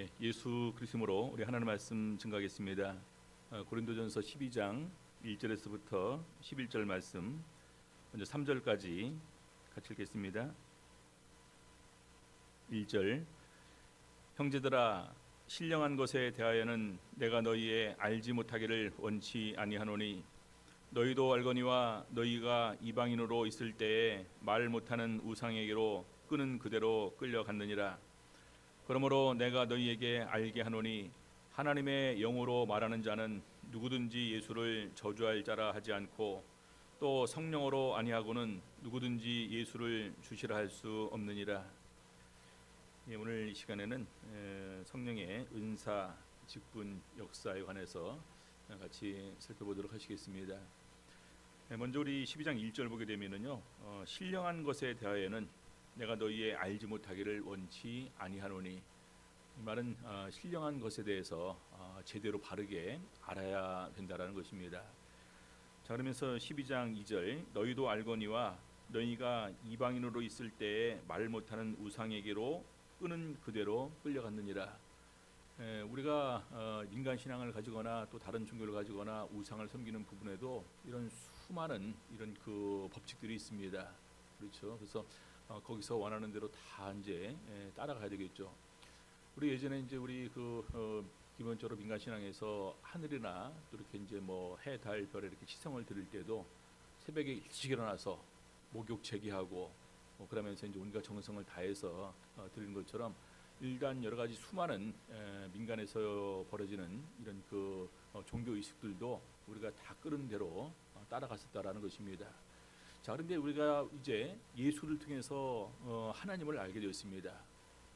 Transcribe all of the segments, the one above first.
예, 예수 그리스도로 우리 하나님 말씀 증거하겠습니다. 고린도전서 12장 1절에서부터 11절 말씀, 먼저 3절까지 같이 읽겠습니다. 1절. 형제들아, 신령한 것에 대하여는 내가 너희의 알지 못하기를 원치 아니하노니 너희도 알거니와 너희가 이방인으로 있을 때에 말 못하는 우상에게로 끄는 그대로 끌려갔느니라. 그러므로 내가 너희에게 알게 하노니 하나님의 영으로 말하는 자는 누구든지 예수를 저주할 자라 하지 않고 또 성령으로 아니하고는 누구든지 예수를 주시라 할 수 없느니라. 예, 오늘 이 시간에는 성령의 은사, 직분, 역사에 관해서 같이 살펴보도록 하시겠습니다. 먼저 우리 12장 1절 보게 되면은요, 신령한 것에 대하여는 내가 너희의 알지 못하기를 원치 아니하노니, 이 말은 신령한 것에 대해서 제대로 바르게 알아야 된다라는 것입니다. 자, 그러면서 12장 2절, 너희도 알거니와 너희가 이방인으로 있을 때에 말 못하는 우상에게로 끄는 그대로 끌려갔느니라. 우리가 민간 신앙을 가지거나 또 다른 종교를 가지거나 우상을 섬기는 부분에도 이런 수많은 이런 그 법칙들이 있습니다. 그렇죠. 그래서 거기서 원하는 대로 다 이제 따라가야 되겠죠. 우리 예전에 이제 우리 기본적으로 민간 신앙에서 하늘이나 또 이렇게 이제 뭐 해, 달, 별에 이렇게 시성을 드릴 때도 새벽에 일찍 일어나서 목욕 제기하고 그러면서 이제 온갖 정성을 다해서 드리는 것처럼 일단 여러 가지 수많은 민간에서 벌어지는 이런 그 종교 의식들도 우리가 다 끓은 대로 따라갔었다라는 것입니다. 자, 그런데 우리가 이제 예수를 통해서 하나님을 알게 되었습니다.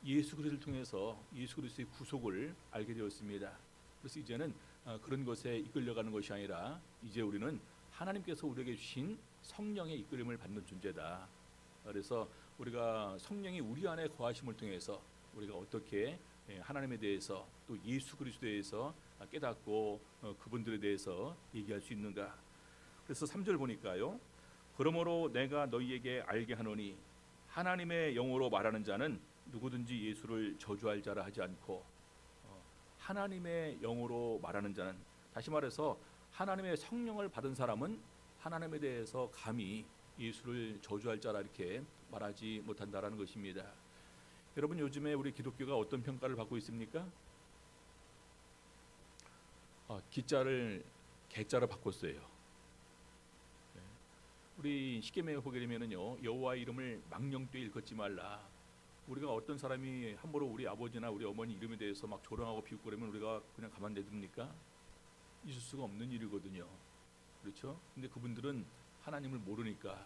예수 그리스도를 통해서 예수 그리스도의 구속을 알게 되었습니다. 그래서 이제는 그런 것에 이끌려가는 것이 아니라 이제 우리는 하나님께서 우리에게 주신 성령의 이끌림을 받는 존재다. 그래서 우리가 성령이 우리 안에 거하심을 통해서 우리가 어떻게 하나님에 대해서 또 예수 그리스도에 대해서 깨닫고 그분들에 대해서 얘기할 수 있는가. 그래서 3절 보니까요, 그러므로 내가 너희에게 알게 하노니 하나님의 영으로 말하는 자는 누구든지 예수를 저주할 자라 하지 않고, 하나님의 영으로 말하는 자는, 다시 말해서 하나님의 성령을 받은 사람은 하나님에 대해서 감히 예수를 저주할 자라 이렇게 말하지 못한다라는 것입니다. 여러분, 요즘에 우리 기독교가 어떤 평가를 받고 있습니까? 기자를 개자로 바꿨어요. 우리 십계명에 보게 되면은요, 여호와의 이름을 망령되이 일컫지 말라. 우리가 어떤 사람이 함부로 우리 아버지나 우리 어머니 이름에 대해서 막 조롱하고 비웃고 그러면 우리가 그냥 가만 내둡니까? 있을 수가 없는 일이거든요. 그렇죠? 근데 그분들은 하나님을 모르니까,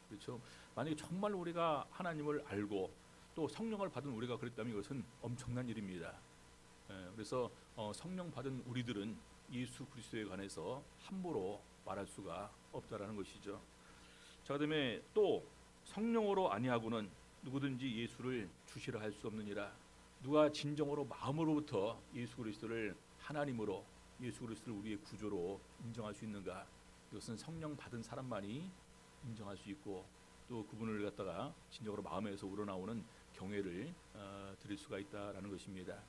그렇죠? 만약에 정말 우리가 하나님을 알고 또 성령을 받은 우리가 그랬다면 이것은 엄청난 일입니다. 그래서 성령 받은 우리들은 예수 그리스도에 관해서 함부로 말할 수가 없다라는 것이죠. 자, 그다음에 또 성령으로 아니하고는 누구든지 예수를 주시라 할 수 없느니라. 누가 진정으로 마음으로부터 예수 그리스도를 하나님으로, 예수 그리스도를 우리의 구조로 인정할 수 있는가? 이것은 성령 받은 사람만이 인정할 수 있고 또 그분을 갖다가 진정으로 마음에서 우러나오는 경외를 드릴 수가 있다라는 것입니다.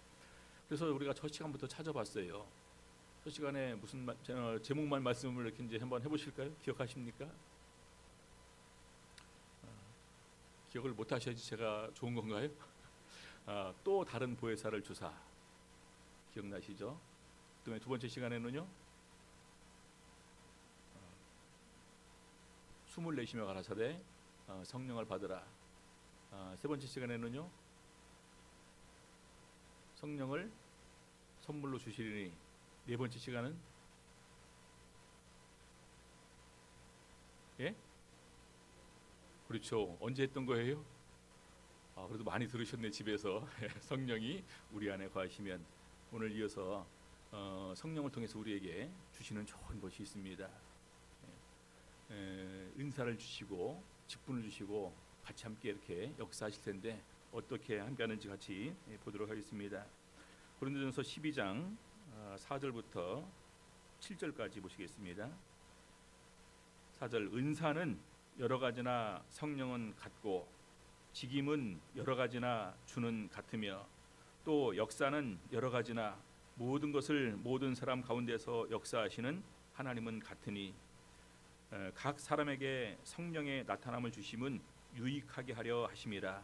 그래서 우리가 첫 시간부터 찾아봤어요. 첫 시간에 무슨 제목만 말씀을 이렇게 이제 한번 해보실까요? 기억하십니까? 기억을 못 하셔야지 제가 좋은 건가요? 또 다른 보혜사를 주사. 기억나시죠? 그다음에 두 번째 시간에는요, 숨을 내쉬며 가라사대 성령을 받으라. 세 번째 시간에는요, 성령을 선물로 주시리니. 네 번째 시간은 그렇죠. 언제 했던 거예요? 그래도 많이 들으셨네 집에서. 성령이 우리 안에 거하시면 오늘 이어서 성령을 통해서 우리에게 주시는 좋은 것이 있습니다. 은사를 주시고 직분을 주시고 같이 함께 이렇게 역사하실 텐데 어떻게 함께 하는지 같이 보도록 하겠습니다. 고린도전서 12장 4절부터 7절까지 보시겠습니다. 4절. 은사는 여러 가지나 성령은 같고 직임은 여러 가지나 주는 같으며 또 역사는 여러 가지나 모든 것을 모든 사람 가운데서 역사하시는 하나님은 같으니 각 사람에게 성령의 나타남을 주심은 유익하게 하려 하심이라.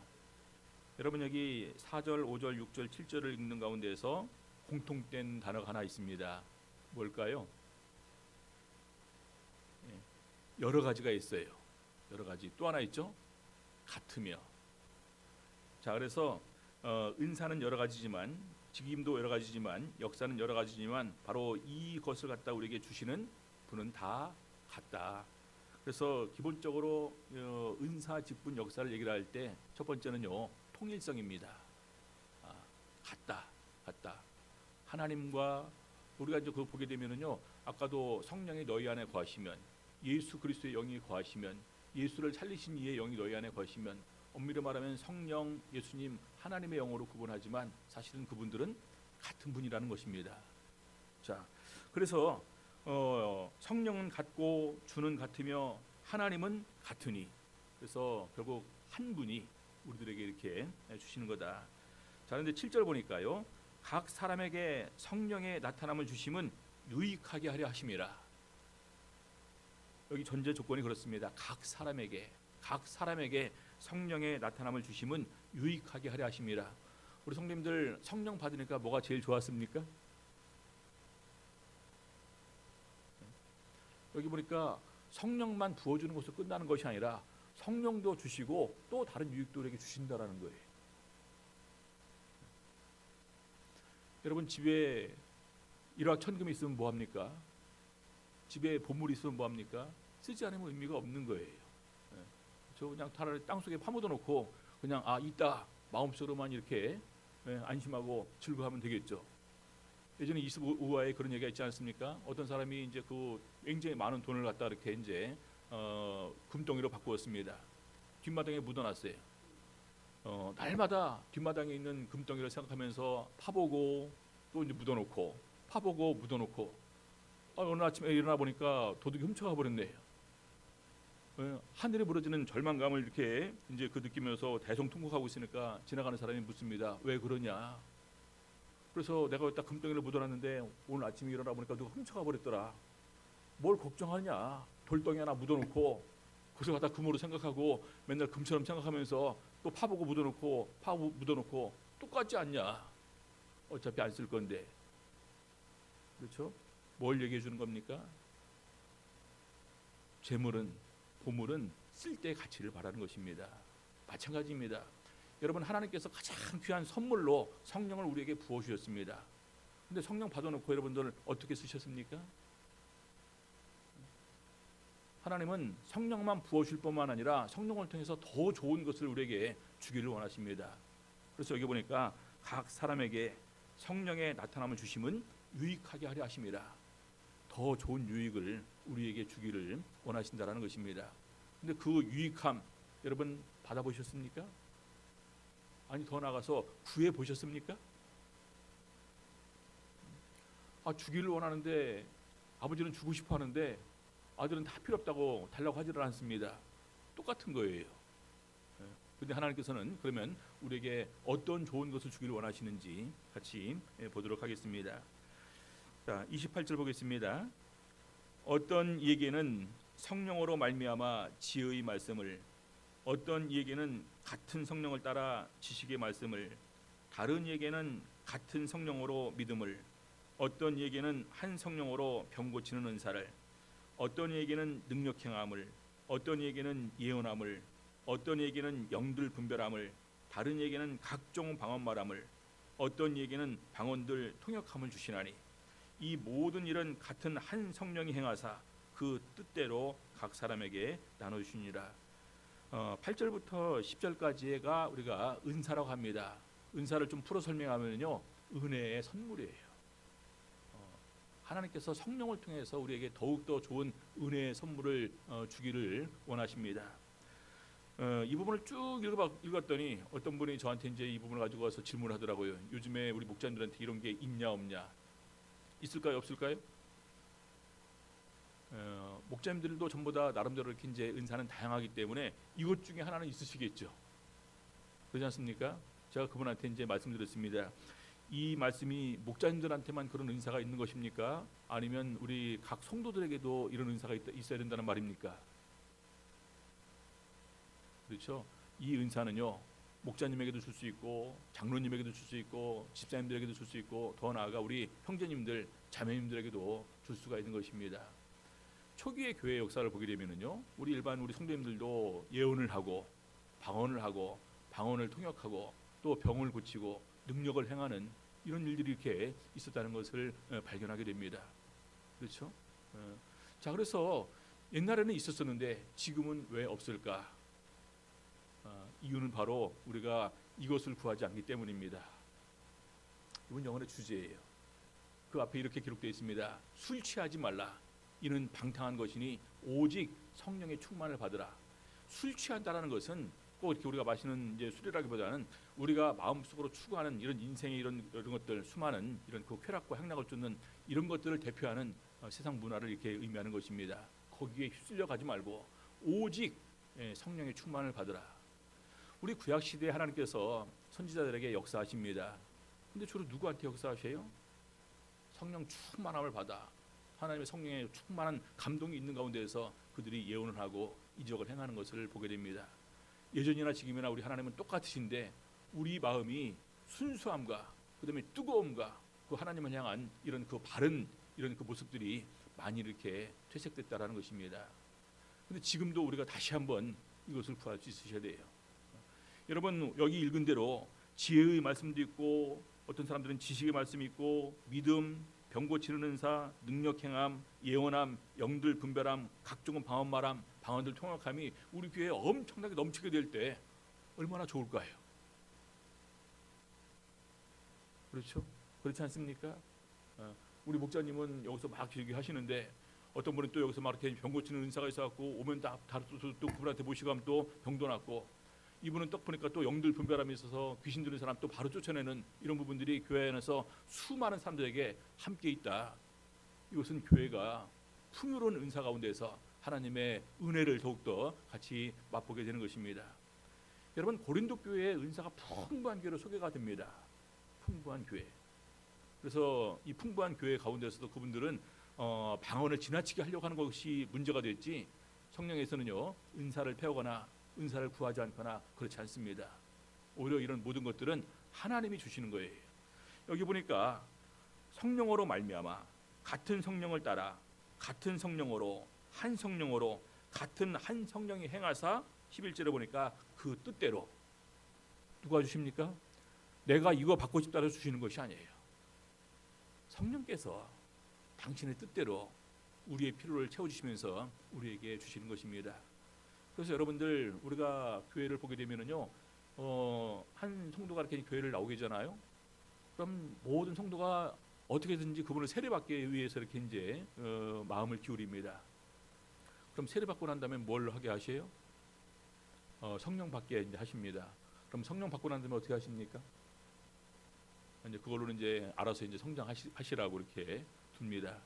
여러분 여기 4절, 5절, 6절, 7절을 읽는 가운데서 공통된 단어가 하나 있습니다. 뭘까요? 여러 가지가 있어요. 여러 가지. 또 하나 있죠? 같으며. 자, 그래서 은사는 여러 가지지만, 직임도 여러 가지지만, 역사는 여러 가지지만, 바로 이것을 갖다 우리에게 주시는 분은 다 같다. 그래서 기본적으로 은사, 직분, 역사를 얘기를 할 때 첫 번째는요, 통일성입니다. 같다. 하나님과 우리가 이제 그거 보게 되면은요, 아까도 성령이 너희 안에 거하시면, 예수 그리스도의 영이 거하시면, 예수를 살리신 이의 영이 너희 안에 거하시면, 엄밀히 말하면 성령, 예수님, 하나님의 영으로 구분하지만 사실은 그분들은 같은 분이라는 것입니다. 자, 그래서 성령은 같고 주는 같으며 하나님은 같으니, 그래서 결국 한 분이 우리들에게 이렇게 주시는 거다. 자, 그런데 7절 보니까요, 각 사람에게 성령의 나타남을 주심은 유익하게 하려 하심이라. 여기 전제 조건이 그렇습니다. 각 사람에게 성령의 나타남을 주심은 유익하게 하려 하심이라. 우리 성도님들 성령 받으니까 뭐가 제일 좋았습니까? 여기 보니까 성령만 부어주는 것으로 끝나는 것이 아니라 성령도 주시고 또 다른 유익도 우리에게 주신다라는 거예요. 여러분 집에 일확천금이 있으면 뭐합니까? 집에 보물이 있으면 뭐합니까? 쓰지 않으면 의미가 없는 거예요. 저 그냥 차라리 땅속에 파묻어 놓고 그냥 있다 마음속으로만 이렇게 안심하고 즐거워하면 되겠죠. 예전에 25화에 그런 얘기가 있지 않습니까? 어떤 사람이 이제 그 굉장히 많은 돈을 갖다 이렇게 이제 금덩이로 바꾸었습니다. 뒷마당에 묻어놨어요. 날마다 뒷마당에 있는 금덩이를 생각하면서 파보고 또 이제 묻어놓고 파보고 묻어놓고 어느 아침에 일어나 보니까 도둑이 훔쳐가 버렸네요. 하늘에 무너지는 절망감을 이렇게 이제 그 느끼면서 대성통곡하고 있으니까 지나가는 사람이 묻습니다. 왜 그러냐? 그래서 내가 딱 금덩이를 묻어놨는데 오늘 아침에 일어나 보니까 누가 훔쳐가 버렸더라. 뭘 걱정하냐? 돌덩이 하나 묻어놓고 그래서 갖다 금으로 생각하고 맨날 금처럼 생각하면서 또 파보고 묻어놓고 파보고 묻어놓고 똑같지 않냐? 어차피 안 쓸 건데. 그렇죠? 뭘 얘기해 주는 겁니까? 재물은 보물은 쓸 때 가치를 바라는 것입니다. 마찬가지입니다. 여러분 하나님께서 가장 귀한 선물로 성령을 우리에게 부어 주셨습니다. 근데 성령 받아놓고 여러분들 어떻게 쓰셨습니까? 하나님은 성령만 부어줄 뿐만 아니라 성령을 통해서 더 좋은 것을 우리에게 주기를 원하십니다. 그래서 여기 보니까 각 사람에게 성령의 나타남을 주심은 유익하게 하려 하심이라. 더 좋은 유익을 우리에게 주기를 원하신다라는 것입니다. 근데 그 유익함 여러분 받아보셨습니까? 아니 더 나가서 구해 보셨습니까? 주기를 원하는데 아버지는 주고 싶어 하는데 아들은 다 필요 없다고 달라고 하지를 않습니다. 똑같은 거예요. 그런데 하나님께서는 그러면 우리에게 어떤 좋은 것을 주기를 원하시는지 같이 보도록 하겠습니다. 자, 28절 보겠습니다. 어떤 이에게는 성령으로 말미암아 지혜의 말씀을, 어떤 이에게는 같은 성령을 따라 지식의 말씀을, 다른 이에게는 같은 성령으로 믿음을, 어떤 이에게는 한 성령으로 병 고치는 은사를, 어떤 이에게는 능력 행함을, 어떤 이에게는 예언함을, 어떤 이에게는 영들 분별함을, 다른 이에게는 각종 방언 말함을, 어떤 이에게는 방언들 통역함을 주시나니 이 모든 일은 같은 한 성령이 행하사 그 뜻대로 각 사람에게 나눠주시니라. 8절부터 10절까지가 우리가 은사라고 합니다. 은사를 좀 풀어 설명하면요, 은혜의 선물이에요. 하나님께서 성령을 통해서 우리에게 더욱더 좋은 은혜의 선물을 주기를 원하십니다. 이 부분을 쭉 읽었더니 어떤 분이 저한테 이제 이 부분을 가지고 와서 질문하더라고요. 요즘에 우리 목자님들한테 이런 게 있냐 없냐? 있을까요 없을까요? 목자님들도 전부 다 나름대로 이렇게 이제 은사는 다양하기 때문에 이것 중에 하나는 있으시겠죠. 그렇지 않습니까? 제가 그분한테 이제 말씀드렸습니다. 이 말씀이 목자님들한테만 그런 은사가 있는 것입니까? 아니면 우리 각 성도들에게도 이런 은사가 있어야 된다는 말입니까? 그렇죠? 이 은사는요, 목자님에게도 줄 수 있고 장로님에게도 줄 수 있고 집사님들에게도 줄 수 있고 더 나아가 우리 형제님들 자매님들에게도 줄 수가 있는 것입니다. 초기의 교회 역사를 보게 되면은요, 우리 일반 우리 성도님들도 예언을 하고 방언을 통역하고 또 병을 고치고 능력을 행하는 이런 일들이 이렇게 있었다는 것을 발견하게 됩니다. 그렇죠? 자, 그래서 옛날에는 있었었는데 지금은 왜 없을까? 이유는 바로 우리가 이것을 구하지 않기 때문입니다. 이번 영혼의 주제예요. 그 앞에 이렇게 기록되어 있습니다. 술 취하지 말라. 이는 방탕한 것이니 오직 성령의 충만을 받으라. 술 취한다라는 것은 꼭 이렇게 우리가 마시는 이제 술이라기보다는 우리가 마음속으로 추구하는 이런 인생의 이런 것들, 수많은 이런 그 쾌락과 향락을 쫓는 이런 것들을 대표하는 세상 문화를 이렇게 의미하는 것입니다. 거기에 휩쓸려 가지 말고 오직 성령의 충만을 받으라. 우리 구약 시대에 하나님께서 선지자들에게 역사하십니다. 근데 주로 누구한테 역사하셔요? 성령 충만함을 받아 하나님의 성령의 충만한 감동이 있는 가운데에서 그들이 예언을 하고 이적을 행하는 것을 보게 됩니다. 예전이나 지금이나 우리 하나님은 똑같으신데 우리 마음이 순수함과 그다음에 뜨거움과 그 하나님을 향한 이런 그 바른 이런 그 모습들이 많이 이렇게 퇴색됐다라는 것입니다. 근데 지금도 우리가 다시 한번 이것을 구할 수 있으셔야 돼요. 여러분, 여기 읽은 대로 지혜의 말씀도 있고 어떤 사람들은 지식의 말씀이 있고 믿음, 병 고치는 은사, 능력 행함, 예언함, 영들 분별함, 각종 방언 말함, 방언들 통역함이 우리 교회에 엄청나게 넘치게 될 때 얼마나 좋을까요? 그렇죠? 그렇지 않습니까? 우리 목자님은 여기서 막 얘기하시는데 어떤 분은 또 여기서 막 이렇게 병 고치는 은사가 있어갖고 오면 또 그분한테 모시고 하면 또 병도 낫고, 이분은 딱 보니까 또 영들 분별함이 있어서 귀신 들린 사람 또 바로 쫓아내는 이런 부분들이 교회 안에서 수많은 사람들에게 함께 있다. 이것은 교회가 풍요로운 은사 가운데서 하나님의 은혜를 더욱더 같이 맛보게 되는 것입니다. 여러분, 고린도 교회의 은사가 풍부한 교회로 소개가 됩니다. 풍부한 교회. 그래서 이 풍부한 교회 가운데서도 그분들은 방언을 지나치게 하려고 하는 것이 문제가 됐지, 성령에서는요 은사를 배우거나 은사를 구하지 않거나 그렇지 않습니다. 오히려 이런 모든 것들은 하나님이 주시는 거예요. 여기 보니까 성령으로 말미암아 같은 성령을 따라 같은 성령으로 한 성령으로 같은 한 성령이 행하사, 11절에 보니까 그 뜻대로. 누가 주십니까? 내가 이거 받고 싶다 해서 주시는 것이 아니에요. 성령께서 당신의 뜻대로 우리의 필요를 채워주시면서 우리에게 주시는 것입니다. 그래서 여러분들, 우리가 교회를 보게 되면은요, 한 성도가 이렇게 교회를 나오게 되잖아요. 그럼 모든 성도가 어떻게든지 그분을 세례받기 위해서 이렇게 이제 마음을 기울입니다. 그럼 세례받고 난 다음에 뭘 하게 하세요? 성령 받게 이제 하십니다. 그럼 성령 받고 난 다음에 어떻게 하십니까? 이제 그걸로는 이제 알아서 이제 성장하시라고 이렇게 둡니다.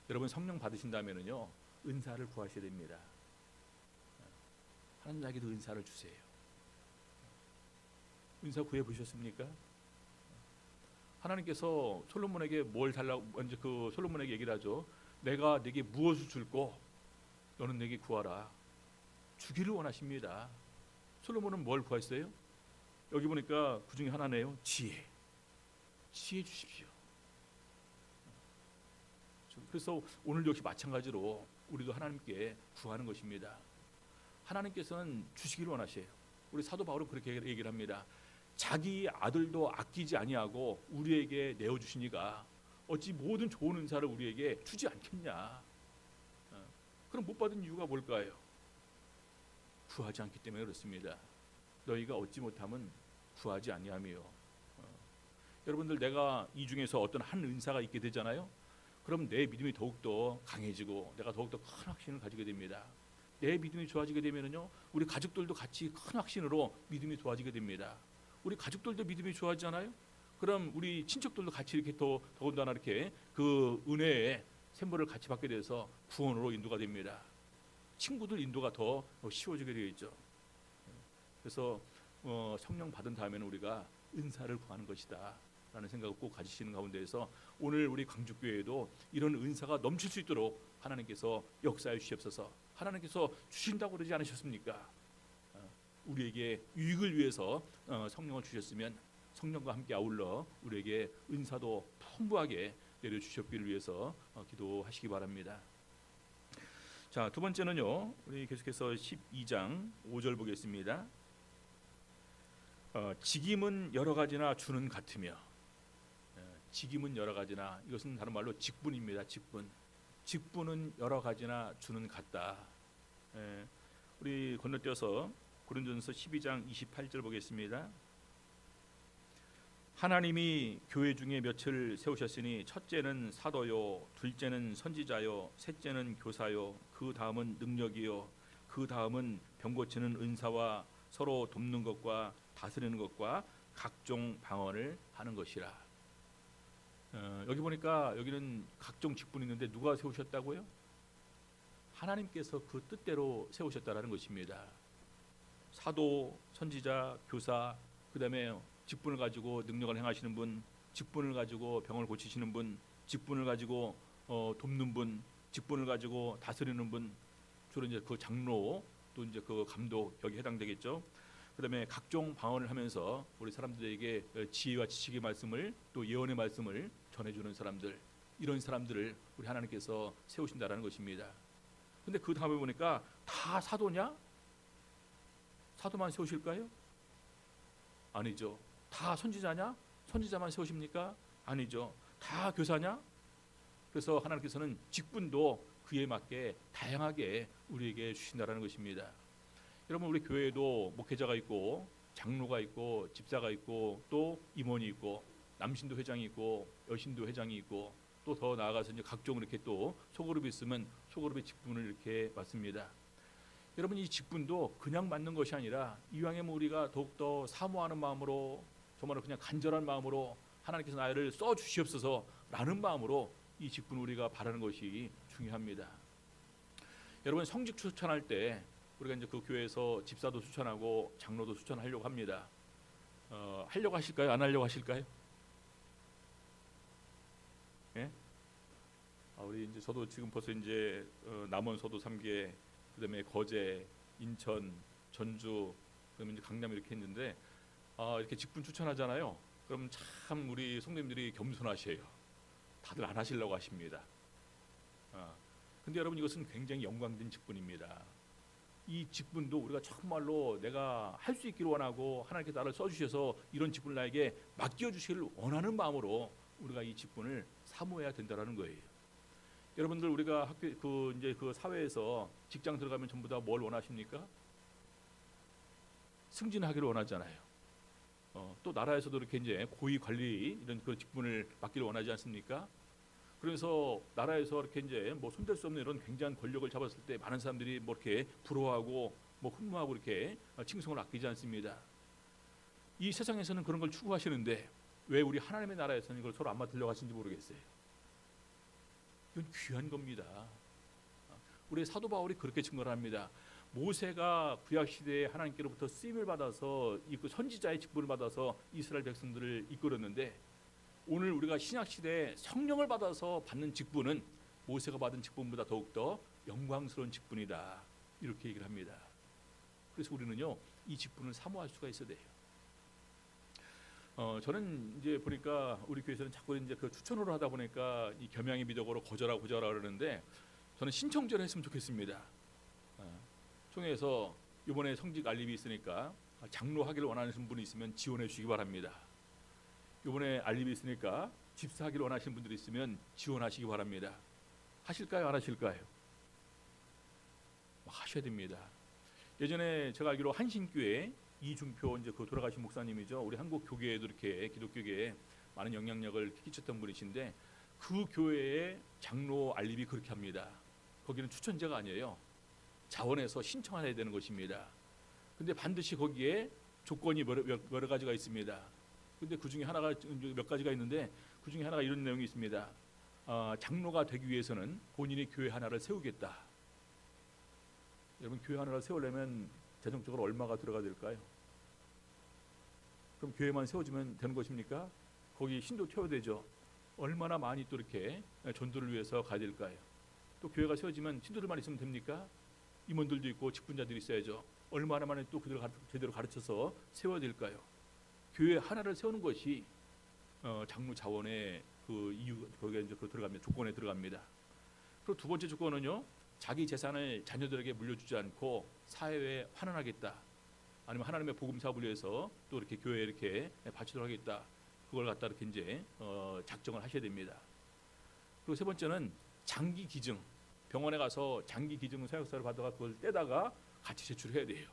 여러분, 성령 받으신다면은요 은사를 구하셔야 됩니다. 하나님에게도 은사를 주세요. 은사 구해 보셨습니까? 하나님께서 솔로몬에게 뭘 달라고 먼저 그 솔로몬에게 얘기를 하죠. 내가 네게 무엇을 줄고 너는 내게 구하라. 주기를 원하십니다. 솔로몬은 뭘 구했어요? 여기 보니까 그 중에 하나네요. 지혜 주십시오. 그래서 오늘 역시 마찬가지로 우리도 하나님께 구하는 것입니다. 하나님께서는 주시기를 원하셔요. 우리 사도 바울은 그렇게 얘기를 합니다. 자기 아들도 아끼지 아니하고 우리에게 내어주시니가 어찌 모든 좋은 은사를 우리에게 주지 않겠냐. 그럼 못 받은 이유가 뭘까요? 구하지 않기 때문에 그렇습니다. 너희가 얻지 못하면 구하지 아니하며. 여러분들, 내가 이 중에서 어떤 한 은사가 있게 되잖아요. 그럼 내 믿음이 더욱더 강해지고 내가 더욱더 큰 확신을 가지게 됩니다. 내 믿음이 좋아지게 되면은요, 우리 가족들도 같이 큰 확신으로 믿음이 좋아지게 됩니다. 우리 가족들도 믿음이 좋아지잖아요. 그럼 우리 친척들도 같이 이렇게 더군다나 이렇게 그 은혜의 샘물을 같이 받게 돼서 구원으로 인도가 됩니다. 친구들 인도가 더 쉬워지게 되어 있죠. 그래서 성령 받은 다음에는 우리가 은사를 구하는 것이다 라는 생각을 꼭 가지시는 가운데에서 오늘 우리 광주교회도 이런 은사가 넘칠 수 있도록 하나님께서 역사해 주시옵소서. 하나님께서 주신다고 그러지 않으셨습니까? 우리에게 유익을 위해서 성령을 주셨으면 성령과 함께 아울러 우리에게 은사도 풍부하게 내려주셨기를 위해서 기도하시기 바랍니다. 자, 두 번째는요, 우리 계속해서 12장 5절 보겠습니다. 직임은 여러 가지나 주는 같으며, 직임은 여러 가지나, 이것은 다른 말로 직분입니다. 직분은 여러 가지나 주는 같다. 우리 건너뛰어서 고린도전서 12장 28절 보겠습니다. 하나님이 교회 중에 몇을 세우셨으니 첫째는 사도요, 둘째는 선지자요, 셋째는 교사요, 그 다음은 능력이요, 그 다음은 병 고치는 은사와 서로 돕는 것과 다스리는 것과 각종 방언을 하는 것이라. 여기 보니까 여기는 각종 직분이 있는데 누가 세우셨다고요? 하나님께서 그 뜻대로 세우셨다라는 것입니다. 사도, 선지자, 교사, 그 다음에 직분을 가지고 능력을 행하시는 분, 직분을 가지고 병을 고치시는 분, 직분을 가지고 돕는 분, 직분을 가지고 다스리는 분, 주로 이제 그 장로 또 이제 그 감독 여기 해당되겠죠. 그다음에 각종 방언을 하면서 우리 사람들에게 지혜와 지식의 말씀을 또 예언의 말씀을 전해주는 사람들, 이런 사람들을 우리 하나님께서 세우신다라는 것입니다. 근데 그 다음에 보니까 다 사도냐? 사도만 세우실까요? 아니죠. 다 선지자냐? 선지자만 세우십니까? 아니죠. 다 교사냐? 그래서 하나님께서는 직분도 그에 맞게 다양하게 우리에게 주신다라는 것입니다. 여러분, 우리 교회에도 목회자가 있고 장로가 있고 집사가 있고 또 임원이 있고 남신도 회장이 있고 여신도 회장이 있고 또 더 나아가서 이제 각종 이렇게 또 소그룹이 있으면 소그룹의 직분을 이렇게 맡습니다. 여러분, 이 직분도 그냥 맡는 것이 아니라 이왕이면 우리가 더욱더 사모하는 마음으로, 정말 그냥 간절한 마음으로 하나님께서 나를 써 주시옵소서라는 마음으로 이 직분을 우리가 바라는 것이 중요합니다. 여러분, 성직 추천할 때 우리가 이제 그 교회에서 집사도 추천하고 장로도 추천하려고 합니다. 하려고 하실까요? 안 하려고 하실까요? 예? 우리 이제 저도 지금 벌써 이제 남원 서도 3개, 그다음에 거제, 인천, 전주, 그다음에 이제 강남 이렇게 했는데 이렇게 직분 추천하잖아요. 그럼 참 우리 성도님들이 겸손하셔요. 다들 안 하시려고 하십니다. 근데 여러분, 이것은 굉장히 영광된 직분입니다. 이 직분도 우리가 정말로 내가 할 수 있기를 원하고 하나님께서 나를 써주셔서 이런 직분을 나에게 맡겨주시기를 원하는 마음으로 우리가 이 직분을 사모해야 된다라는 거예요. 여러분들, 우리가 학교 이제 그 사회에서 직장 들어가면 전부 다 뭘 원하십니까? 승진하기를 원하잖아요. 또 나라에서도 이렇게 이제 고위 관리 이런 그 직분을 맡기를 원하지 않습니까? 그래서 나라에서 이렇게 이제 뭐 손댈 수 없는 이런 굉장한 권력을 잡았을 때 많은 사람들이 뭐 이렇게 부러워하고 뭐 흠모하고 이렇게 칭송을 아끼지 않습니다. 이 세상에서는 그런 걸 추구하시는데 왜 우리 하나님의 나라에서는 이걸 서로 안 맡으려고 하시는지 모르겠어요. 이건 귀한 겁니다. 우리 사도 바울이 그렇게 증거를 합니다. 모세가 구약 시대에 하나님께로부터 쓰임을 받아서 이 선지자의 직분을 받아서 이스라엘 백성들을 이끌었는데, 오늘 우리가 신약 시대에 성령을 받아서 받는 직분은 모세가 받은 직분보다 더욱더 영광스러운 직분이다, 이렇게 얘기를 합니다. 그래서 우리는요, 이 직분을 사모할 수가 있어야 돼요. 저는 이제 보니까 우리 교회에서는 자꾸 이제 그 추천으로 하다 보니까 이 겸양의 미덕으로 거절하고 그러는데, 저는 신청제를 했으면 좋겠습니다. 총회에서 이번에 성직 알림이 있으니까 장로 하기를 원하는 분이 있으면 지원해 주시기 바랍니다. 이번에 알림이 있으니까 집사 하기를 원하시는 분들이 있으면 지원하시기 바랍니다. 하실까요? 안 하실까요? 하셔야 됩니다. 예전에 제가 알기로 한신교회 이중표 이제 그 돌아가신 목사님이죠. 우리 한국 교계에도 이렇게 기독교계에 많은 영향력을 끼쳤던 분이신데, 그 교회의 장로 알림이 그렇게 합니다. 거기는 추천제가 아니에요. 자원해서 신청해야 되는 것입니다. 근데 반드시 거기에 조건이 여러 가지가 있습니다. 근데 그 중에 하나가 몇 가지가 있는데, 그 중에 하나가 이런 내용이 있습니다. 장로가 되기 위해서는 본인이 교회 하나를 세우겠다. 여러분, 교회 하나를 세우려면 재정적으로 얼마가 들어가야 될까요? 그럼 교회만 세워주면 되는 것입니까? 거기 신도 태워야 되죠. 얼마나 많이 또 이렇게 전도를 위해서 가야 될까요? 또 교회가 세워지면 신도들만 있으면 됩니까? 임원들도 있고 직분자들이 있어야죠. 얼마나 많이 또 그들을 제대로 가르쳐서 세워야 될까요? 교회 하나를 세우는 것이 장로 자원의 그 이유, 거기에 이제 들어갑니다. 조건에 들어갑니다. 그리고 두 번째 조건은요, 자기 재산을 자녀들에게 물려주지 않고 사회에 환원하겠다. 아니면 하나님의 복음 사업을 위해서 또 이렇게 교회에 이렇게 바치도록 하겠다. 그걸 갖다 이렇게 이제 작정을 하셔야 됩니다. 그리고 세 번째는 장기 기증. 병원에 가서 장기 기증 서약서를 받아가 그걸 떼다가 같이 제출해야 돼요.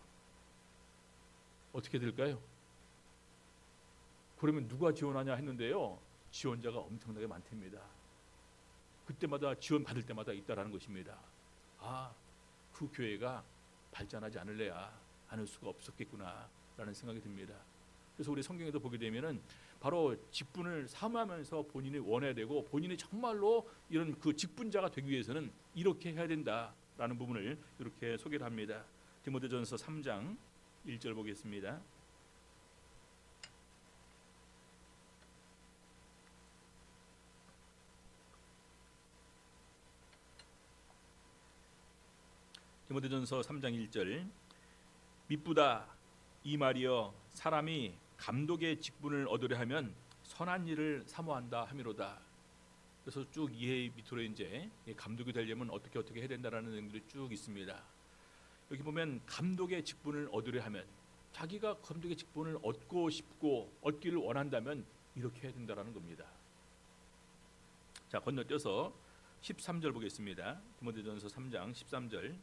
어떻게 될까요? 그러면 누가 지원하냐 했는데요, 지원자가 엄청나게 많답니다. 그때마다 지원 받을 때마다 있다라는 것입니다. 그 교회가 발전하지 않을래야 않을 수가 없었겠구나라는 생각이 듭니다. 그래서 우리 성경에도 보게 되면은 바로 직분을 사모하면서 본인이 원해야 되고, 본인이 정말로 이런 그 직분자가 되기 위해서는 이렇게 해야 된다라는 부분을 이렇게 소개를 합니다. 디모데전서 3장 1절 보겠습니다. 디모데전서 3장 1절. 미쁘다 이 말이여, 사람이 감독의 직분을 얻으려 하면 선한 일을 사모한다 함이로다. 그래서 쭉 이해 밑으로 이제 감독이 되려면 어떻게 해야 된다라는 내용들이 쭉 있습니다. 여기 보면 감독의 직분을 얻으려 하면, 자기가 감독의 직분을 얻고 싶고 얻기를 원한다면 이렇게 해야 된다라는 겁니다. 자, 건너뛰어서 13절 보겠습니다. 디모데전서 3장 13절.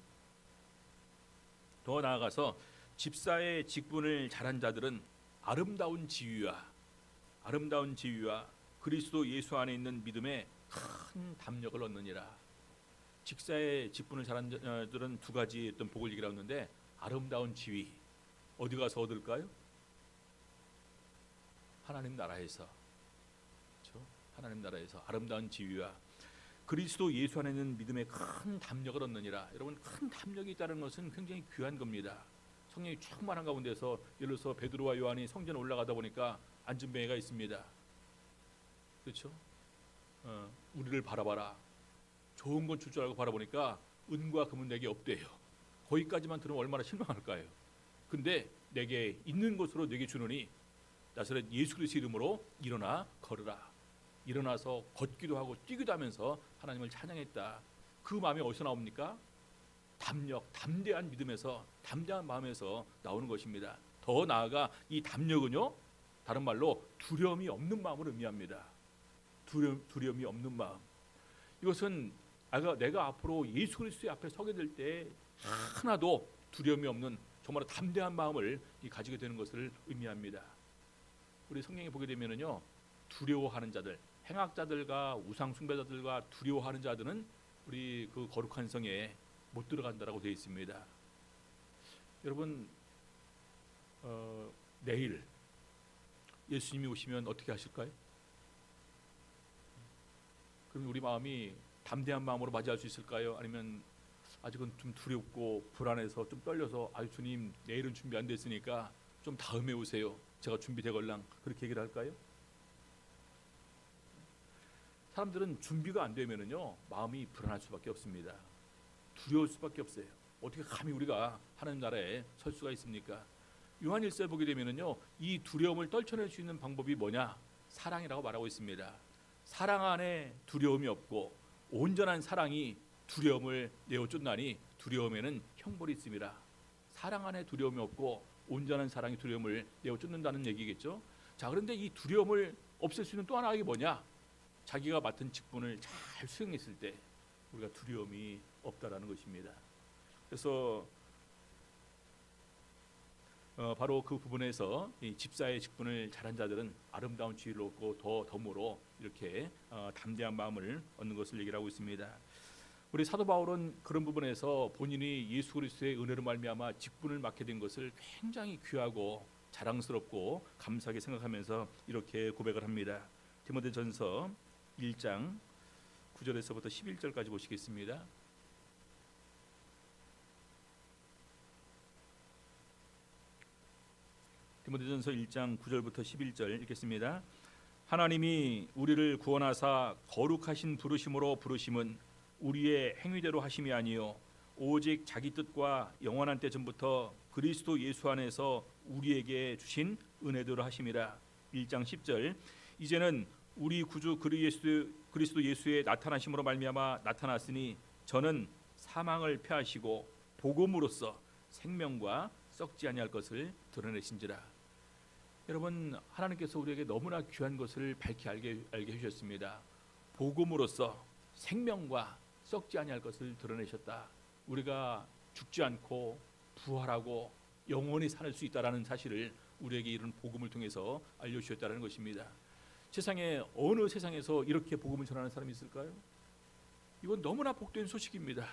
더 나아가서 집사의 직분을 잘한 자들은 아름다운 지위와 그리스도 예수 안에 있는 믿음에 큰 담력을 얻느니라. 집사의 직분을 잘한 자들은 두 가지 어떤 복을 얘기를 하는데, 아름다운 지위 어디 가서 얻을까요? 하나님 나라에서. 그렇죠? 하나님 나라에서 아름다운 지위와 그리스도 예수 안에 있는 믿음에 큰 담력을 얻느니라. 여러분, 큰 담력이 있다는 것은 굉장히 귀한 겁니다. 성령이 충만한 가운데서, 예를 들어서 베드로와 요한이 성전에 올라가다 보니까 앉은 뱅이가 있습니다. 그렇죠? 우리를 바라봐라. 좋은 건 줄 알고 바라보니까 은과 금은 내게 없대요. 거기까지만 들으면 얼마나 실망할까요? 근데 내게 있는 것으로 내게 주노니 나사렛 예수 그리스도 이름으로 일어나 걸으라. 일어나서 걷기도 하고 뛰기도 하면서 하나님을 찬양했다. 그 마음이 어디서 나옵니까? 담력, 담대한 믿음에서, 담대한 마음에서 나오는 것입니다. 더 나아가 이 담력은요, 다른 말로 두려움이 없는 마음을 의미합니다. 두려움이 없는 마음. 이것은 내가 앞으로 예수 그리스도의 앞에 서게 될 때 하나도 두려움이 없는 정말 담대한 마음을 가지게 되는 것을 의미합니다. 우리 성경에 보게 되면은요, 두려워하는 자들, 행악자들과 우상 숭배자들과 두려워하는 자들은 우리 그 거룩한 성에 못 들어간다라고 되어 있습니다. 여러분, 내일 예수님이 오시면 어떻게 하실까요? 그럼 우리 마음이 담대한 마음으로 맞이할 수 있을까요? 아니면 아직은 좀 두렵고 불안해서 좀 떨려서, 주님 내일은 준비 안 됐으니까 좀 다음에 오세요, 제가 준비되걸랑, 그렇게 얘기를 할까요? 사람들은 준비가 안 되면은요, 마음이 불안할 수밖에 없습니다. 두려울 수밖에 없어요. 어떻게 감히 우리가 하나님 나라에 설 수가 있습니까? 요한 1서에 보게 되면은요, 이 두려움을 떨쳐낼 수 있는 방법이 뭐냐? 사랑이라고 말하고 있습니다. 사랑 안에 두려움이 없고 온전한 사랑이 두려움을 내어 쫓나니 두려움에는 형벌이 있습니다. 사랑 안에 두려움이 없고 온전한 사랑이 두려움을 내어 쫓는다는 얘기겠죠. 자, 그런데 이 두려움을 없앨 수 있는 또 하나가 뭐냐? 자기가 맡은 직분을 잘 수행했을 때 우리가 두려움이 없다라는 것입니다. 그래서 바로 그 부분에서 이 집사의 직분을 잘한 자들은 아름다운 지위를 얻고 덤으로 이렇게 담대한 마음을 얻는 것을 얘기를 하고 있습니다. 우리 사도 바울은 그런 부분에서 본인이 예수 그리스도의 은혜로 말미암아 직분을 맡게 된 것을 굉장히 귀하고 자랑스럽고 감사하게 생각하면서 이렇게 고백을 합니다. 디모데전서 1장 9절에서부터 11절까지 보시겠습니다. 디모데전서 1장 9절부터 11절 읽겠습니다. 하나님이 우리를 구원하사 거룩하신 부르심으로 부르심은 우리의 행위대로 하심이 아니요 오직 자기 뜻과 영원한 때 전부터 그리스도 예수 안에서 우리에게 주신 은혜대로 하심이라. 1장 10절 이제는 우리 구주 그리스도 예수의 나타나심으로 말미암아 나타났으니 저는 사망을 패하시고 복음으로써 생명과 썩지 아니할 것을 드러내신지라. 여러분, 하나님께서 우리에게 너무나 귀한 것을 밝히 알게 해주셨습니다. 복음으로써 생명과 썩지 아니할 것을 드러내셨다. 우리가 죽지 않고 부활하고 영원히 살 수 있다라는 사실을 우리에게 이런 복음을 통해서 알려주셨다는 것입니다. 세상에 어느 세상에서 이렇게 복음을 전하는 사람이 있을까요? 이건 너무나 복된 소식입니다.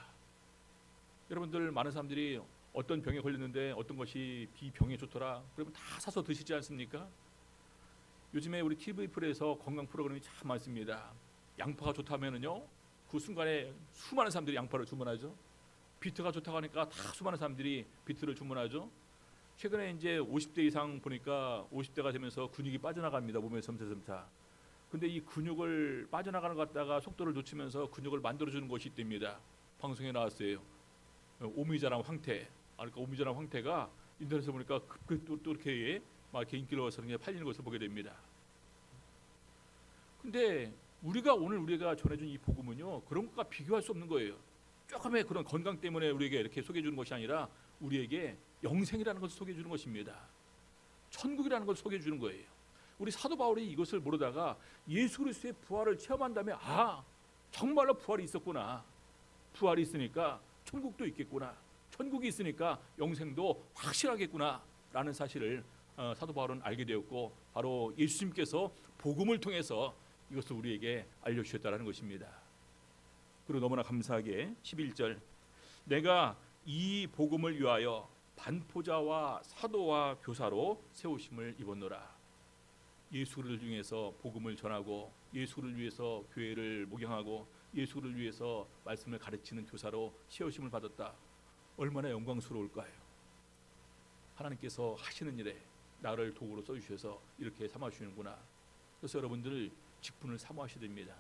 여러분들, 많은 사람들이 어떤 병에 걸렸는데 어떤 것이 비병에 좋더라 그러면 다 사서 드시지 않습니까? 요즘에 우리 TV 프로에서 건강 프로그램이 참 많습니다. 양파가 좋다면은요, 그 순간에 수많은 사람들이 양파를 주문하죠. 비트가 좋다고 하니까 다 수많은 사람들이 비트를 주문하죠. 최근에 이제 50대 이상 보니까 50대가 되면서 근육이 빠져나갑니다. 몸에 점차점차. 근데 이 근육을 빠져나가는 것 갖다가 속도를 늦추면서 근육을 만들어주는 것이 있답니다. 방송에 나왔어요. 오미자랑 황태. 그러니까 오미자랑 황태가 인터넷에 보니까 또 이렇게 막 이렇게 인기를 얻어서 팔리는 것을 보게 됩니다. 근데 우리가 전해준 이 복음은요, 그런 것과 비교할 수 없는 거예요. 조금의 그런 건강 때문에 우리에게 이렇게 소개해 주는 것이 아니라 우리에게 영생이라는 것을 소개해 주는 것입니다. 천국이라는 것을 소개해 주는 거예요. 우리 사도 바울이 이것을 모르다가 예수 그리스도의 부활을 체험한 다음에 정말로 부활이 있었구나. 부활이 있으니까 천국도 있겠구나. 천국이 있으니까 영생도 확실하겠구나 라는 사실을 사도 바울은 알게 되었고, 바로 예수님께서 복음을 통해서 이것을 우리에게 알려주셨다는 것입니다. 그리고 너무나 감사하게 11절 내가 이 복음을 위하여 반포자와 사도와 교사로 세우심을 입었노라. 예수를 중에서 복음을 전하고 예수를 위해서 교회를 목양하고 예수를 위해서 말씀을 가르치는 교사로 세우심을 받았다. 얼마나 영광스러울까요? 하나님께서 하시는 일에 나를 도구로 써주셔서 이렇게 삼아주시는구나. 그래서 여러분들 직분을 사모하셔야 됩니다.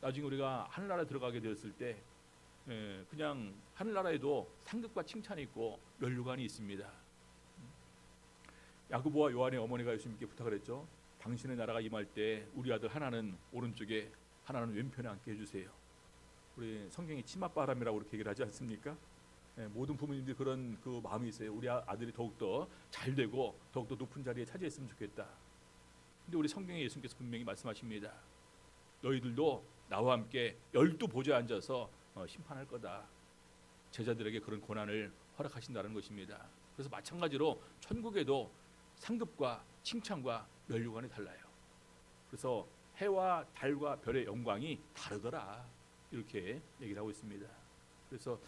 나중에 우리가 하늘나라에 들어가게 되었을 때 그냥 하늘나라에도 상급과 칭찬이 있고 면류관이 있습니다. 야고보와 요한의 어머니가 예수님께 부탁을 했죠. 당신의 나라가 임할 때 우리 아들 하나는 오른쪽에 하나는 왼편에 앉게 해주세요. 우리 성경에 치맛바람이라고 그렇게 얘기를 하지 않습니까? 모든 부모님들이 그런 그 마음이 있어요. 우리 아들이 더욱더 잘되고 더욱더 높은 자리에 차지했으면 좋겠다. 근데 우리 성경에 예수님께서 분명히 말씀하십니다. 너희들도 나와 함께 12보좌에 앉아서 심판할 거다. 제자들에게 그런 고난을 허락하신다는 것입니다. 그래서 마찬가지로 천국에도 상급과 칭찬과 면류관이 달라요. 그래서 해와 달과 별의 영광이 다르더라. 이렇게 얘기를 하고 있습니다. 그래서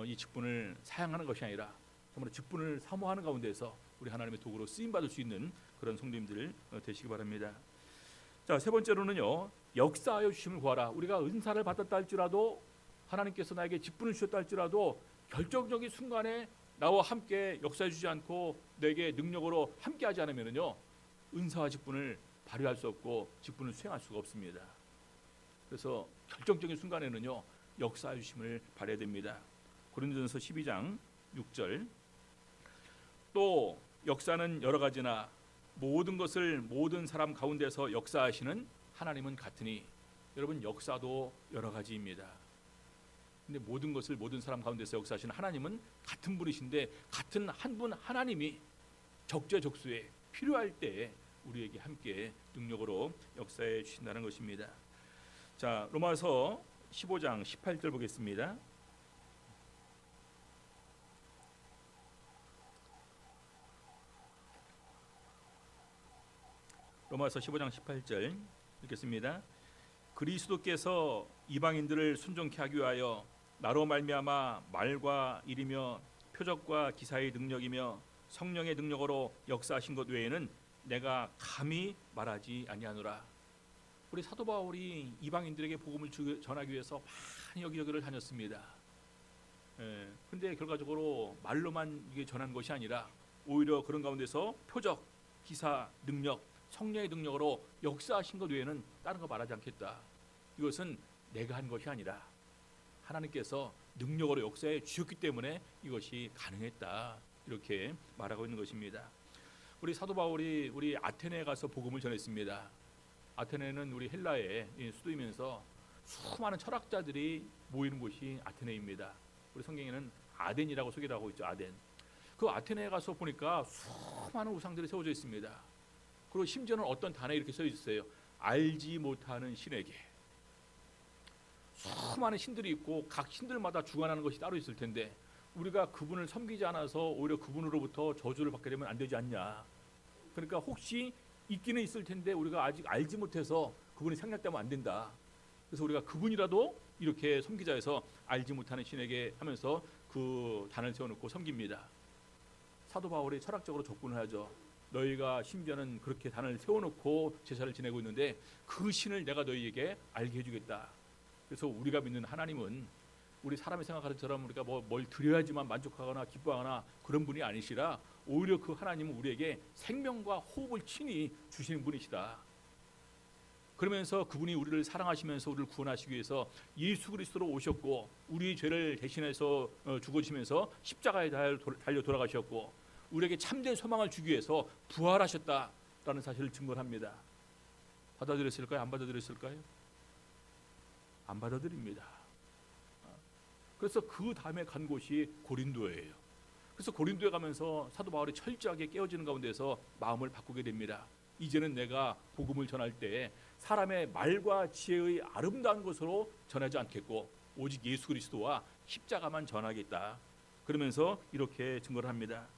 이 직분을 사양하는 것이 아니라 정말 직분을 사모하는 가운데서 우리 하나님의 도구로 쓰임 받을 수 있는 그런 성도님들 되시기 바랍니다. 자, 세 번째로는요, 역사하여 주심을 구하라. 우리가 은사를 받았다 할지라도 하나님께서 나에게 직분을 주셨다 할지라도 결정적인 순간에 나와 함께 역사해 주지 않고 내게 능력으로 함께하지 않으면요, 은사와 직분을 발휘할 수 없고 직분을 수행할 수가 없습니다. 그래서 결정적인 순간에는요, 역사해 주심을 바라야 됩니다. 고린도전서 12장 6절 또 역사는 여러 가지나 모든 것을 모든 사람 가운데서 역사하시는 하나님은 같으니. 여러분, 역사도 여러 가지입니다. 근데 모든 것을 모든 사람 가운데서 역사하시는 하나님은 같은 분이신데, 같은 한 분 하나님이 적재적소에 필요할 때 우리에게 함께 능력으로 역사해 주신다는 것입니다. 자, 로마서 15장 18절 보겠습니다. 로마서 15장 18절 읽겠습니다. 그리스도께서 이방인들을 순종케 하기 위하여 나로 말미암아 말과 일이며 표적과 기사의 능력이며 성령의 능력으로 역사하신 것 외에는 내가 감히 말하지 아니하노라. 우리 사도 바울이 이방인들에게 복음을 전하기 위해서 많이 여기저기를 다녔습니다. 근데 결과적으로 말로만 이게 전한 것이 아니라 오히려 그런 가운데서 표적, 기사, 능력, 성령의 능력으로 역사하신 것 외에는 다른 거 말하지 않겠다. 이것은 내가 한 것이 아니라 하나님께서 능력으로 역사해 주셨기 때문에 이것이 가능했다. 이렇게 말하고 있는 것입니다. 우리 사도 바울이 우리 아테네에 가서 복음을 전했습니다. 아테네는 우리 헬라의 수도이면서 수많은 철학자들이 모이는 곳이 아테네입니다. 우리 성경에는 아덴이라고 소개를 하고 있죠. 아덴. 그 아테네에 가서 보니까 수많은 우상들이 세워져 있습니다. 그리고 심지어는 어떤 단어에 이렇게 써 있어요. 알지 못하는 신에게. 수많은 신들이 있고 각 신들마다 주관하는 것이 따로 있을 텐데 우리가 그분을 섬기지 않아서 오히려 그분으로부터 저주를 받게 되면 안 되지 않냐. 그러니까 혹시 있기는 있을 텐데 우리가 아직 알지 못해서 그분이 생략되면 안 된다. 그래서 우리가 그분이라도 이렇게 섬기자 해서 알지 못하는 신에게 하면서 그 단을 세워놓고 섬깁니다. 사도 바울이 철학적으로 접근을 하죠. 너희가 심지어는 그렇게 단을 세워놓고 제사를 지내고 있는데 그 신을 내가 너희에게 알게 해주겠다. 그래서 우리가 믿는 하나님은 우리 사람이 생각하는 것처럼 우리가 뭘 드려야지만 만족하거나 기뻐하거나 그런 분이 아니시라 오히려 그 하나님은 우리에게 생명과 호흡을 친히 주시는 분이시다. 그러면서 그분이 우리를 사랑하시면서 우리를 구원하시기 위해서 예수 그리스도로 오셨고 우리 죄를 대신해서 죽으시면서 십자가에 달려 돌아가셨고 우리에게 참된 소망을 주기 위해서 부활하셨다라는 사실을 증거합니다. 받아들였을까요? 안 받아들였을까요? 안 받아들입니다. 그래서 그 다음에 간 곳이 고린도예요. 그래서 고린도에 가면서 사도 바울이 철저하게 깨어지는 가운데서 마음을 바꾸게 됩니다. 이제는 내가 복음을 전할 때 사람의 말과 지혜의 아름다운 것으로 전하지 않겠고 오직 예수 그리스도와 십자가만 전하겠다. 그러면서 이렇게 증거를 합니다.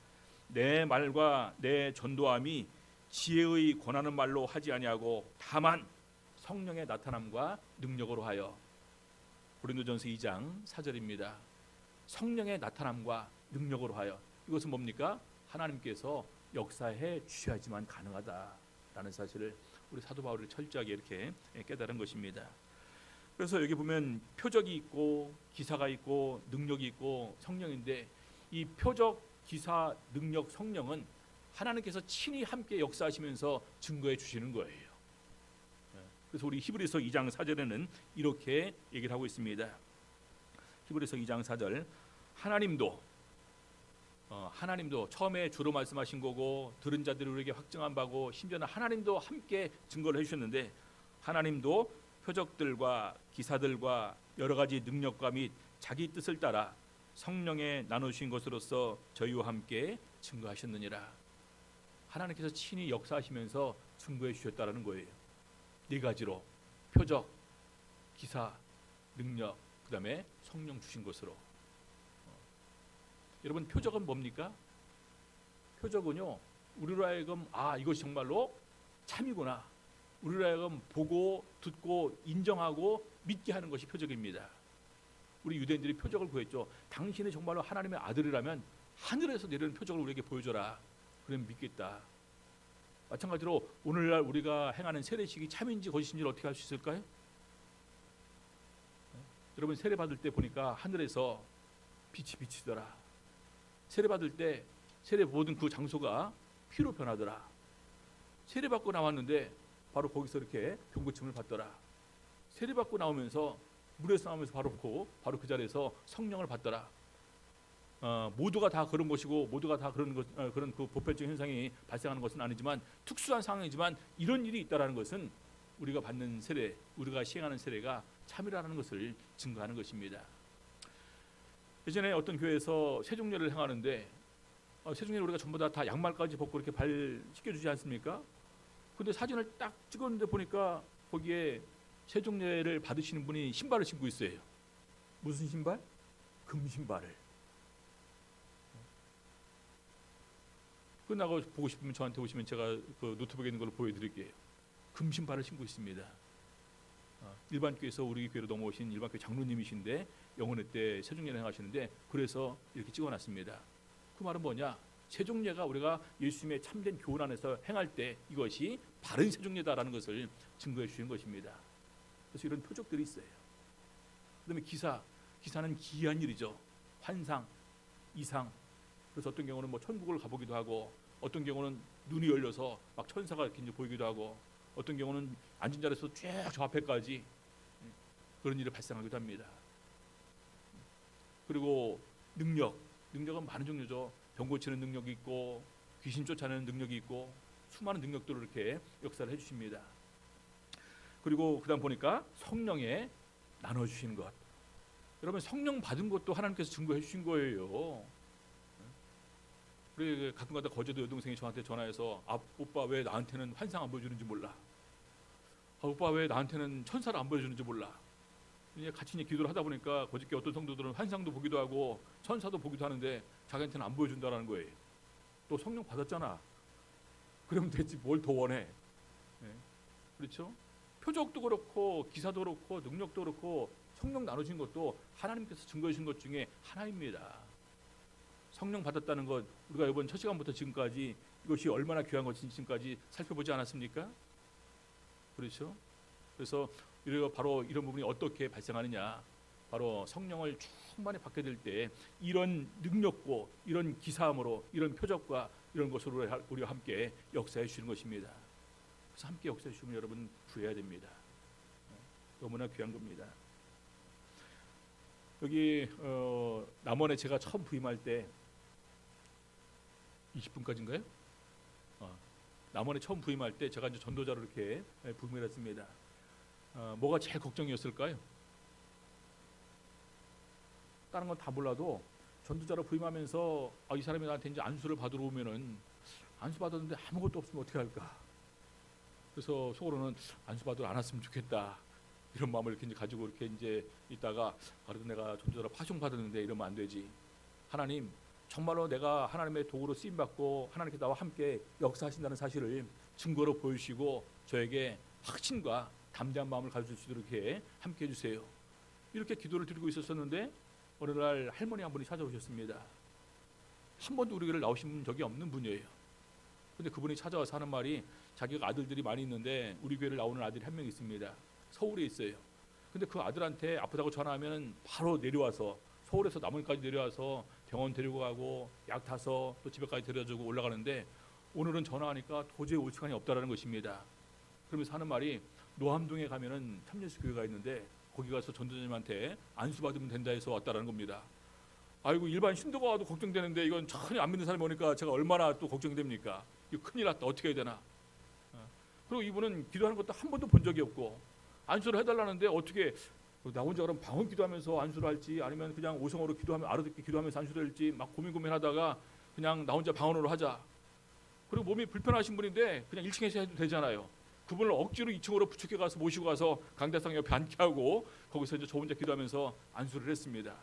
내 말과 내 전도함이 지혜의 권하는 말로 하지 아니하고 다만 성령의 나타남과 능력으로 하여. 고린도전서 2장 4절입니다. 성령의 나타남과 능력으로 하여. 이것은 뭡니까? 하나님께서 역사해 주셔야지만 가능하다라는 사실을 우리 사도 바울이 철저하게 이렇게 깨달은 것입니다. 그래서 여기 보면 표적이 있고 기사가 있고 능력이 있고 성령인데 이 표적, 기사, 능력, 성령은 하나님께서 친히 함께 역사하시면서 증거해 주시는 거예요. 그래서 우리 히브리서 2장 4절에는 이렇게 얘기를 하고 있습니다. 히브리서 2장 4절 하나님도 처음에 주로 말씀하신 거고 들은 자들이 우리에게 확증한 바고 심지어는 하나님도 함께 증거를 해주셨는데 하나님도 표적들과 기사들과 여러 가지 능력과 및 자기 뜻을 따라 성령에 나누신 것으로서 저희와 함께 증거하셨느니라. 하나님께서 친히 역사하시면서 증거해 주셨다라는 거예요. 네 가지로 표적, 기사, 능력, 그 다음에 성령 주신 것으로. 여러분 표적은 뭡니까? 표적은요 우리로 하여금 이것이 정말로 참이구나, 우리로 하여금 보고 듣고 인정하고 믿게 하는 것이 표적입니다. 우리 유대인들이 표적을 구했죠. 당신이 정말로 하나님의 아들이라면 하늘에서 내리는 표적을 우리에게 보여줘라. 그러면 믿겠다. 마찬가지로 오늘날 우리가 행하는 세례식이 참인지 거짓인지를 어떻게 할 수 있을까요? 여러분 세례 받을 때 보니까 하늘에서 빛이 비치더라. 세례 받을 때 세례 모든 그 장소가 피로 변하더라. 세례 받고 나왔는데 바로 거기서 이렇게 병고침을 받더라. 세례 받고 나오면서 물에서 나오면서 바로 그 자리에서 성령을 받더라. 모두가 다 그런 것이고 모두가 다 그런 그 보편적인 현상이 발생하는 것은 아니지만 특수한 상황이지만 이런 일이 있다라는 것은 우리가 받는 세례, 우리가 시행하는 세례가 참이라는 것을 증거하는 것입니다. 예전에 어떤 교회에서 세종례를 행하는데 세종례를 우리가 전부 다 양말까지 벗고 이렇게 발 씻겨주지 않습니까? 근데 사진을 딱 찍었는데 보니까 거기에 세종례를 받으시는 분이 신발을 신고 있어요. 무슨 신발? 금신발을. 끝나고 보고 싶으면 저한테 오시면 제가 그 노트북에 있는 걸 보여드릴게요. 금신발을 신고 있습니다. 일반 교회에서 우리 교회로 넘어오신 일반 교회 장로님이신데 영혼회 때 세종례를 행하시는데 그래서 이렇게 찍어놨습니다. 그 말은 뭐냐? 세종례가 우리가 예수님의 참된 교훈 안에서 행할 때 이것이 바른 세종례다라는 것을 증거해 주시는 것입니다. 그래서 이런 표적들이 있어요. 그다음에 기사는 기이한 일이죠. 환상, 이상, 그래서 어떤 경우는 뭐 천국을 가보기도 하고, 어떤 경우는 눈이 열려서 막 천사가 이렇게 이제 보이기도 하고, 어떤 경우는 앉은 자리에서 쭉 저 앞에까지 그런 일이 발생하기도 합니다. 그리고 능력은 많은 종류죠. 병 고치는 능력이 있고, 귀신 쫓아내는 능력이 있고, 수많은 능력들을 이렇게 역사를 해주십니다. 그리고 그다음 보니까 성령에 나눠주시는 것. 여러분, 성령 받은 것도 하나님께서 증거해 주신 거예요. 우리 가끔가다 거제도 여동생이 저한테 전화해서, 오빠 왜 나한테는 환상 안 보여주는지 몰라. 오빠 왜 나한테는 천사를 안 보여주는지 몰라. 이제 같이 이제 기도를 하다 보니까 거저께 어떤 성도들은 환상도 보기도 하고 천사도 보기도 하는데 자기한테는 안 보여준다라는 거예요. 또 성령 받았잖아. 그러면 됐지 뭘 더 원해. 그렇죠? 표적도 그렇고 기사도 그렇고 능력도 그렇고 성령 나누신 것도 하나님께서 증거해 주신 것 중에 하나입니다. 성령 받았다는 것, 우리가 이번 첫 시간부터 지금까지 이것이 얼마나 귀한 것인지 지금까지 살펴보지 않았습니까? 그렇죠? 그래서 우리가 바로 이런 부분이 어떻게 발생하느냐, 바로 성령을 충만히 받게 될 때 이런 능력과 이런 기사함으로, 이런 표적과 이런 것으로 우리가 함께 역사해 주시는 것입니다. 그래서 함께 역사해 주시면 여러분 구해야 됩니다. 너무나 귀한 겁니다. 여기 남원에 제가 처음 부임할 때 20분까지인가요? 남원에 처음 부임할 때 제가 이제 전도자로 이렇게 부임을 했습니다. 뭐가 제일 걱정이었을까요? 다른 건 다 몰라도 전도자로 부임하면서 이 사람이 나한테 이제 안수를 받으러 오면은, 안수 받았는데 아무것도 없으면 어떻게 할까? 그래서 속으로는 안수 받으러 안 왔으면 좋겠다, 이런 마음을 이렇게 이제 가지고 이렇게 이제 있다가, 그래도 내가 전도자로 파송 받았는데 이러면 안 되지. 하나님, 정말로 내가 하나님의 도구로 쓰임 받고 하나님께 나와 함께 역사하신다는 사실을 증거로 보여주시고 저에게 확신과 담대한 마음을 가질 수 있도록 이렇게 함께 해주세요. 이렇게 기도를 드리고 있었었는데 어느 날 할머니 한 분이 찾아오셨습니다. 한 번도 우리 교회를 나오신 적이 없는 분이에요. 근데 그분이 찾아와서 하는 말이, 자기가 아들들이 많이 있는데 우리 교회를 나오는 아들이 한 명 있습니다. 서울에 있어요. 근데 그 아들한테 아프다고 전화하면 바로 내려와서, 서울에서 남원까지 내려와서 병원 데리고 가고 약 타서 또 집에까지 데려다주고 올라가는데, 오늘은 전화하니까 도저히 올 시간이 없다라는 것입니다. 그러면서 하는 말이, 노암동에 가면은 참예수 교회가 있는데 거기 가서 전도자님한테 안수 받으면 된다 해서 왔다라는 겁니다. 아이고, 일반 신도가 와도 걱정되는데 이건 전혀 안 믿는 사람이 오니까 제가 얼마나 또 걱정됩니까? 이거 큰일 났다, 어떻게 해야 되나. 그리고 이분은 기도하는 것도 한 번도 본 적이 없고, 안수를 해달라는데 어떻게 나 혼자 그럼 방언 기도하면서 안수를 할지, 아니면 그냥 오성어로 기도하면 알아듣기 기도하면서 안수를 할지 막 고민하다가 그냥 나 혼자 방언으로 하자. 그리고 몸이 불편하신 분인데 그냥 1층에서 해도 되잖아요. 그분을 억지로 2층으로 부축해 가서 모시고 가서 강대상 옆에 앉게 하고 거기서 이제 저 혼자 기도하면서 안수를 했습니다.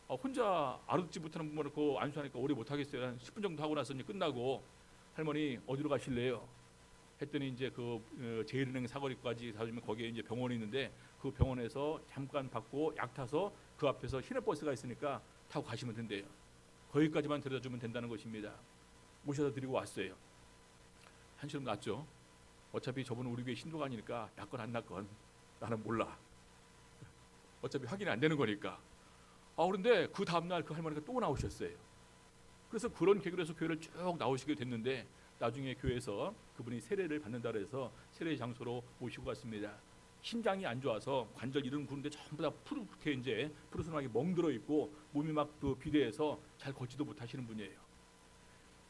혼자 알아듣지 못하는 부분을 그 안수하니까 오래 못 하겠어요. 한 10분 정도 하고 나서 이제 끝나고, 할머니 어디로 가실래요? 했더니 이제 그 제일은행 사거리까지 가면 거기에 이제 병원이 있는데 그 병원에서 잠깐 받고 약 타서 그 앞에서 시내버스가 있으니까 타고 가시면 된대요. 거기까지만 데려다 주면 된다는 것입니다. 모셔다 드리고 왔어요. 한시름 났죠. 어차피 저분은 우리 교회 신도가 아니니까 났건 안 났건 나는 몰라. 어차피 확인이 안 되는 거니까. 그런데 그 다음날 그 할머니가 또 나오셨어요. 그래서 그런 계기로 해서 교회를 쭉 나오시게 됐는데, 나중에 교회에서 그분이 세례를 받는다 그래서 세례 장소로 모시고 갔습니다. 심장이 안 좋아서 관절 이런 구는데 전부 다 푸르게 이제 푸르스름하게 멍들어 있고 몸이 막 그 비대해서 잘 걷지도 못하시는 분이에요.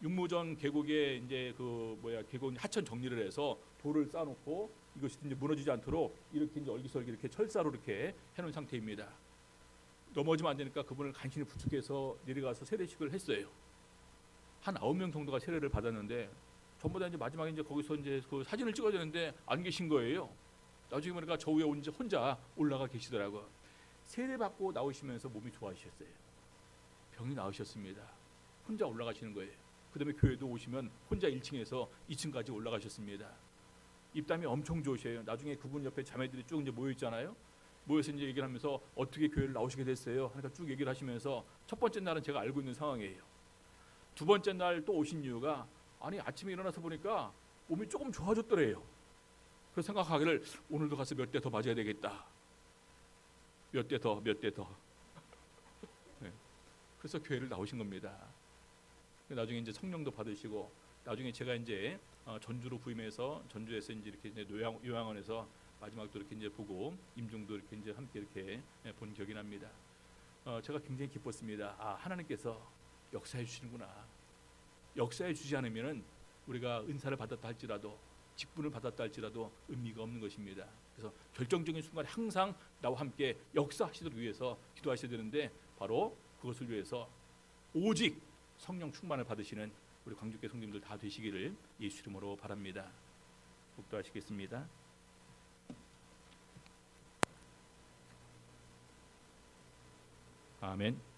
육무전 계곡에 이제 계곡 하천 정리를 해서 돌을 쌓아놓고 이것이 이제 무너지지 않도록 이렇게 이제 얼기설기 이렇게 철사로 이렇게 해놓은 상태입니다. 넘어지면 안 되니까 그분을 간신히 부축해서 내려가서 세례식을 했어요. 한 9명 정도가 세례를 받았는데 전부 다 이제 마지막에 이제 거기서 이제 그 사진을 찍어야 되는데 안 계신 거예요. 나중에 보니까 저 위에 혼자 올라가 계시더라고요. 세례 받고 나오시면서 몸이 좋아지셨어요. 병이 나으셨습니다. 혼자 올라가시는 거예요. 그다음에 교회도 오시면 혼자 1층에서 2층까지 올라가셨습니다. 입담이 엄청 좋으셔요. 나중에 그분 옆에 자매들이 쭉 이제 모여 있잖아요. 모여서 이제 얘기를 하면서 어떻게 교회를 나오시게 됐어요? 하니까 쭉 얘기를 하시면서 첫 번째 날은 제가 알고 있는 상황이에요. 두 번째 날 또 오신 이유가, 아니 아침에 일어나서 보니까 몸이 조금 좋아졌더래요. 그래서 생각하기를 오늘도 가서 몇 대 더 맞아야 되겠다. 몇 대 더. 네. 그래서 교회를 나오신 겁니다. 나중에 이제 성령도 받으시고 나중에 제가 이제 전주로 부임해서 전주에서 이제 이렇게 이제 요양원에서 마지막도 이렇게 이제 보고 임종도 이렇게 이제 함께 이렇게 본 기억이 납니다. 제가 굉장히 기뻤습니다. 아, 하나님께서 역사해 주시는구나. 역사해 주지 않으면은 우리가 은사를 받았다 할지라도 직분을 받았다 할지라도 의미가 없는 것입니다. 그래서 결정적인 순간에 항상 나와 함께 역사하시도록 위해서 기도하셔야 되는데 바로 그것을 위해서 오직 성령 충만을 받으시는 우리 광주교회 성도님들 다 되시기를 예수 이름으로 바랍니다. 복도하시겠습니다. 아멘.